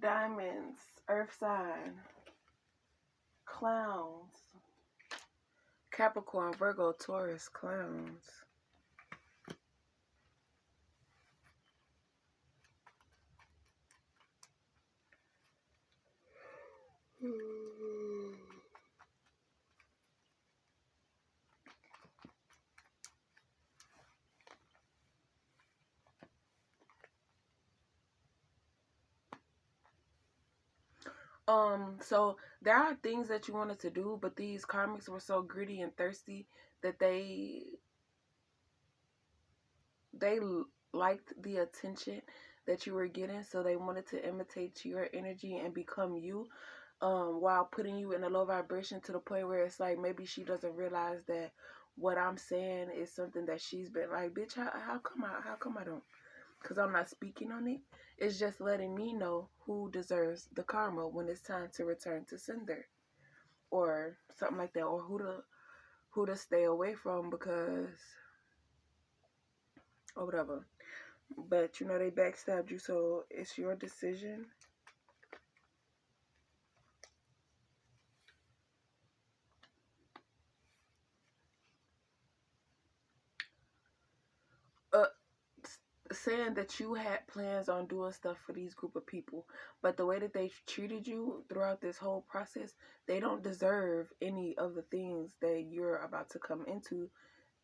Diamonds, earth sign, clowns, Capricorn, Virgo, Taurus, clowns. So there are things that you wanted to do, but these karmics were so greedy and thirsty that they liked the attention that you were getting, so they wanted to imitate your energy and become you, while putting you in a low vibration to the point where it's like maybe she doesn't realize that what I'm saying is something that she's been like, bitch, how come I don't, because I'm not speaking on it. It's just letting me know who deserves the karma when it's time to return to sender or something like that, or who to stay away from, because or whatever. But you know they backstabbed you, so it's your decision. Uh, Saying that you had plans on doing stuff for these group of people, but the way that they treated you throughout this whole process, they don't deserve any of the things that you're about to come into,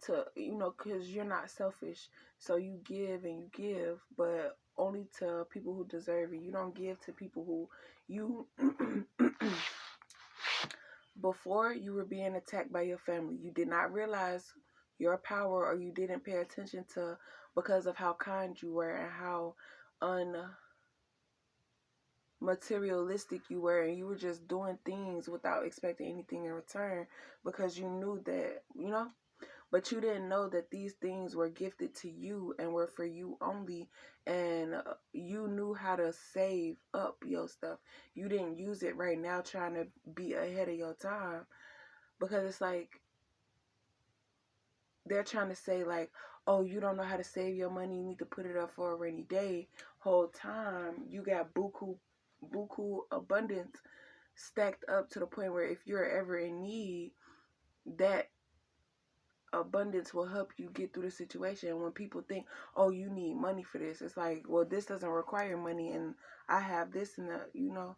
to, you know, because you're not selfish. So you give and you give, but only to people who deserve it. You don't give to people who you before you were being attacked by your family, you did not realize your power, or you didn't pay attention to, because of how kind you were and how unmaterialistic you were, and you were just doing things without expecting anything in return, because you knew that, you know. But you didn't know that these things were gifted to you and were for you only. And you knew how to save up your stuff. You didn't use it right now trying to be ahead of your time. Because it's like, they're trying to say like, oh, you don't know how to save your money. You need to put it up for a rainy day. Whole time, you got buku abundance stacked up to the point where if you're ever in need, that abundance will help you get through the situation. When people think, oh, you need money for this, it's like, well, this doesn't require money, and I have this and that, you know.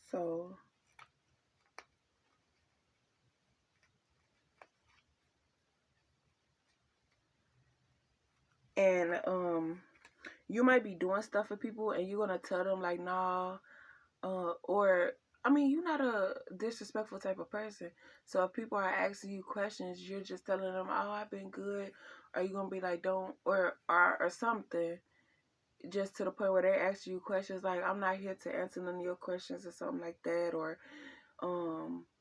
So and you might be doing stuff for people and you're gonna tell them like, nah, or I mean, you're not a disrespectful type of person. So if people are asking you questions, you're just telling them, "Oh, I've been good." Are you gonna be like, "Don't," or something, just to the point where they ask you questions like, "I'm not here to answer none of your questions," or something like that, or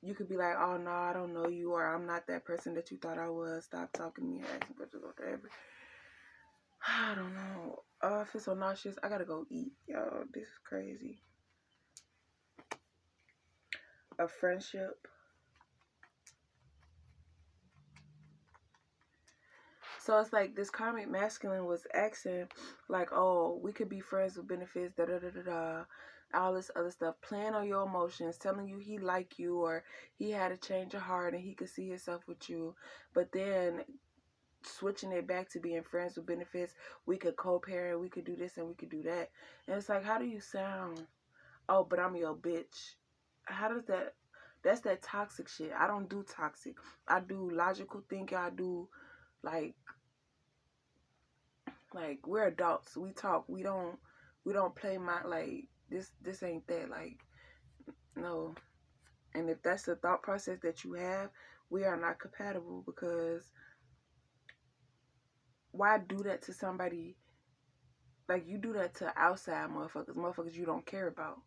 you could be like, "Oh no, I don't know you," or "I'm not that person that you thought I was. Stop talking to me and asking questions," or whatever. I don't know. I feel so nauseous. I gotta go eat, yo. This is crazy. A friendship. So it's like this karmic masculine was asking, like, oh, we could be friends with benefits, da da da da da, all this other stuff, playing on your emotions, telling you he like you, or he had a change of heart and he could see himself with you, but then switching it back to being friends with benefits, we could co-parent, we could do this and we could do that. And it's like, how do you sound? Oh, but I'm your bitch. How does that? That's that toxic shit. I don't do toxic. I do logical thinking. I do like we're adults. We talk. We don't play my like this ain't that, like, no. And if that's the thought process that you have, we are not compatible, because why do that to somebody? Like, you do that to outside motherfuckers you don't care about.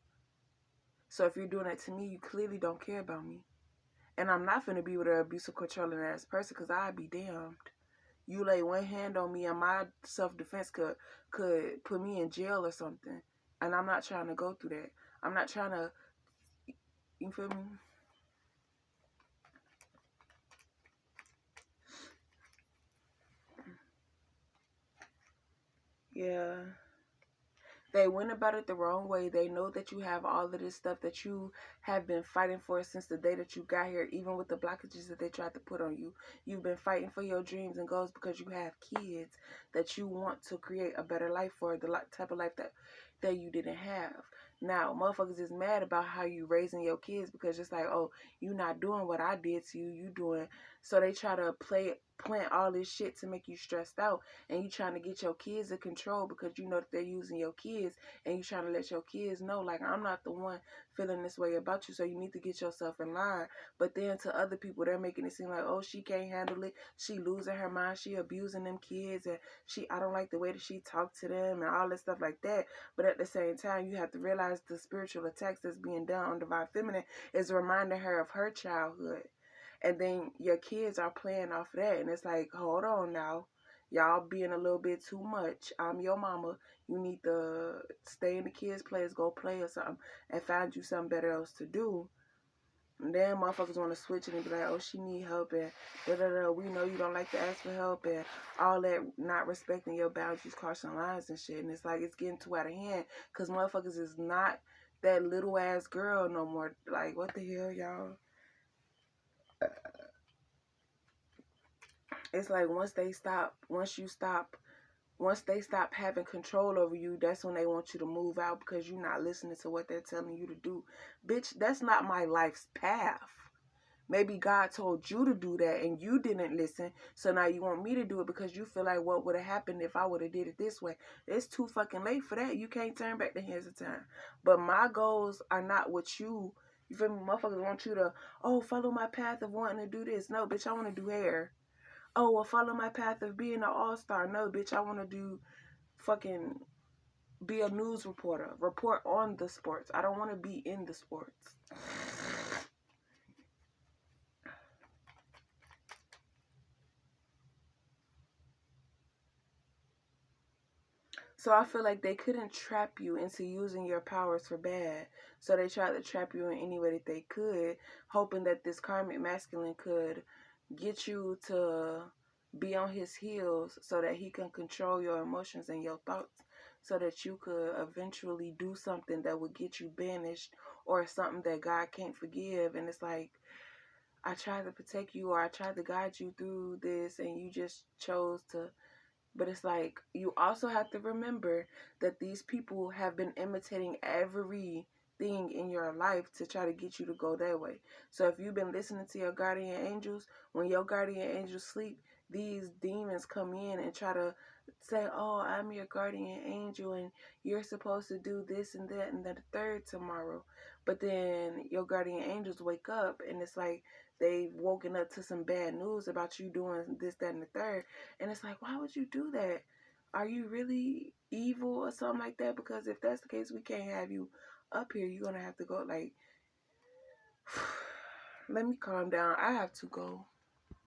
So if you're doing that to me, you clearly don't care about me. And I'm not finna be with an abusive, controlling ass person, because I'd be damned. You lay one hand on me and my self-defense could put me in jail or something. And I'm not trying to go through that. I'm not trying to, you feel me? Yeah. They went about it the wrong way. They know that you have all of this stuff that you have been fighting for since the day that you got here, even with the blockages that they tried to put on you. You've been fighting for your dreams and goals because you have kids that you want to create a better life for, the type of life that you didn't have. Now, motherfuckers is mad about how you raising your kids because it's like, oh, you not doing what I did to you, you doing. So they try to plant all this shit to make you stressed out, and you trying to get your kids in control because you know that they're using your kids, and you trying to let your kids know, like, I'm not the one feeling this way about you, so you need to get yourself in line. But then to other people, they're making it seem like, oh, she can't handle it, she losing her mind, she abusing them kids, and I don't like the way that she talked to them and all this stuff like that. But at the same time, you have to realize the spiritual attacks that's being done on Divine Feminine is reminding her of her childhood. And then your kids are playing off of that. And it's like, hold on now. Y'all being a little bit too much. I'm your mama. You need to stay in the kids' place, go play or something, and find you something better else to do. And then motherfuckers want to switch it and be like, oh, she need help, and da-da-da. We know you don't like to ask for help, and all that, not respecting your boundaries, crossing lines and shit. And it's like, it's getting too out of hand because motherfuckers is not that little ass girl no more. Like, what the hell, y'all? It's like once they stop having control over you, that's when they want you to move out because you're not listening to what they're telling you to do. Bitch, that's not my life's path. Maybe God told you to do that and you didn't listen, so now you want me to do it because you feel like what would have happened if I would have did it this way. It's too fucking late for that. You can't turn back the hands of time. But my goals are not what you feel me? Motherfuckers want you to, oh, follow my path of wanting to do this. No, bitch, I want to do hair. Oh, well, follow my path of being an all-star. No, bitch, I want to do fucking be a news reporter. Report on the sports. I don't want to be in the sports. So I feel like they couldn't trap you into using your powers for bad. So they tried to trap you in any way that they could, hoping that this karmic masculine could get you to be on his heels so that he can control your emotions and your thoughts, so that you could eventually do something that would get you banished or something that God can't forgive. And it's like, I tried to protect you or I tried to guide you through this and you just chose to. But it's like, you also have to remember that these people have been imitating everything in your life to try to get you to go that way. So if you've been listening to your guardian angels, when your guardian angels sleep, these demons come in and try to say, oh, I'm your guardian angel and you're supposed to do this and that and the third tomorrow. But then your guardian angels wake up and it's like they've woken up to some bad news about you doing this, that, and the third. And it's like, why would you do that? Are you really evil or something like that? Because if that's the case, we can't have you up here. You're going to have to go, like, let me calm down. I have to go.